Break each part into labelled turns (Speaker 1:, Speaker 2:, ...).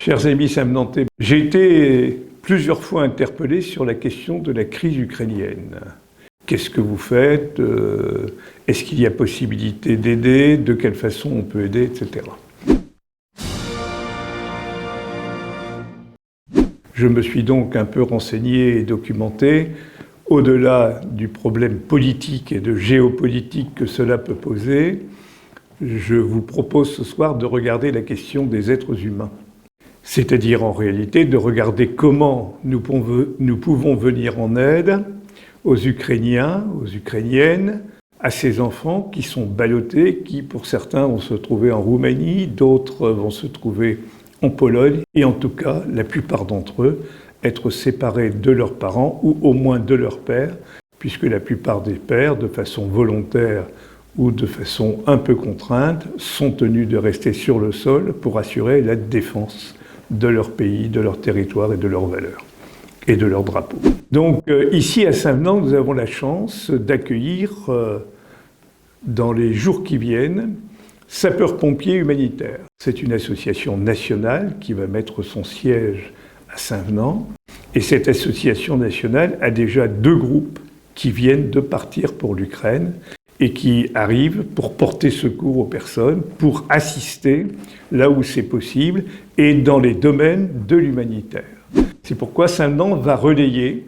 Speaker 1: Chers amis Sam-Nantais, j'ai été plusieurs fois interpellé sur la question de la crise ukrainienne. Qu'est-ce que vous faites? Est-ce qu'il y a possibilité d'aider? De quelle façon on peut aider, etc. Je me suis donc un peu renseigné et documenté. Au-delà du problème politique et de géopolitique que cela peut poser, je vous propose ce soir de regarder la question des êtres humains. C'est-à-dire en réalité de regarder comment nous pouvons venir en aide aux Ukrainiens, aux Ukrainiennes, à ces enfants qui sont ballottés, qui pour certains vont se trouver en Roumanie, d'autres vont se trouver en Pologne, et en tout cas, la plupart d'entre eux, être séparés de leurs parents ou au moins de leur père, puisque la plupart des pères, de façon volontaire ou de façon un peu contrainte, sont tenus de rester sur le sol pour assurer la défense de leur pays, de leur territoire et de leurs valeurs et de leur drapeau. Donc ici à Saint-Venant, nous avons la chance d'accueillir dans les jours qui viennent Sapeurs-Pompiers Humanitaires. C'est une association nationale qui va mettre son siège à Saint-Venant et cette association nationale a déjà 2 groupes qui viennent de partir pour l'Ukraine et qui arrivent pour porter secours aux personnes, pour assister là où c'est possible et dans les domaines de l'humanitaire. C'est pourquoi Saint-Venant va relayer,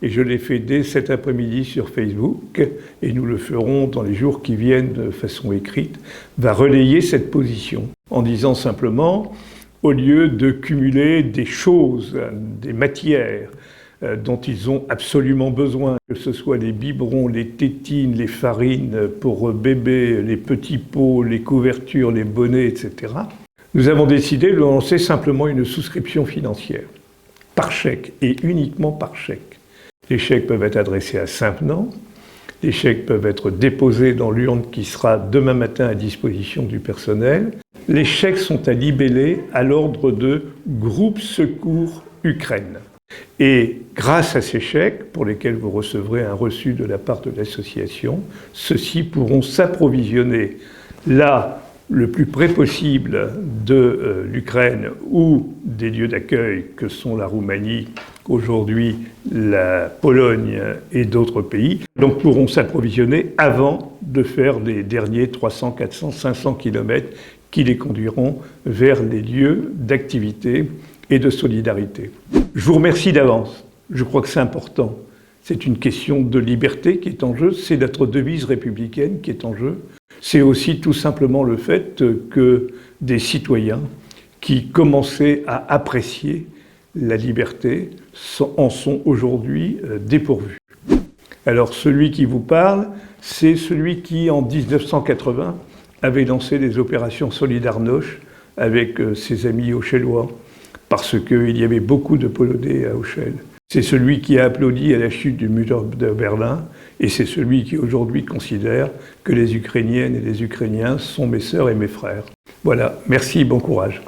Speaker 1: et je l'ai fait dès cet après-midi sur Facebook, et nous le ferons dans les jours qui viennent de façon écrite, va relayer cette position en disant simplement, au lieu de cumuler des choses, des matières, dont ils ont absolument besoin, que ce soit les biberons, les tétines, les farines pour bébés, les petits pots, les couvertures, les bonnets, etc. Nous avons décidé de lancer simplement une souscription financière, par chèque et uniquement par chèque. Les chèques peuvent être adressés à Saint-Venant, les chèques peuvent être déposés dans l'urne qui sera demain matin à disposition du personnel. Les chèques sont à libeller à l'ordre de Groupe Secours Ukraine. Et grâce à ces chèques, pour lesquels vous recevrez un reçu de la part de l'association, ceux-ci pourront s'approvisionner là, le plus près possible de l'Ukraine ou des lieux d'accueil que sont la Roumanie, aujourd'hui la Pologne et d'autres pays. Donc pourront s'approvisionner avant de faire les derniers 300, 400, 500 kilomètres qui les conduiront vers les lieux d'activité et de solidarité. Je vous remercie d'avance. Je crois que c'est important. C'est une question de liberté qui est en jeu, c'est notre devise républicaine qui est en jeu. C'est aussi tout simplement le fait que des citoyens qui commençaient à apprécier la liberté en sont aujourd'hui dépourvus. Alors celui qui vous parle, c'est celui qui en 1980 avait lancé des opérations Solidarność avec ses amis auchellois, parce qu'il y avait beaucoup de Polonais à Auchel. C'est celui qui a applaudi à la chute du mur de Berlin, et c'est celui qui aujourd'hui considère que les Ukrainiennes et les Ukrainiens sont mes sœurs et mes frères. Voilà, merci, bon courage.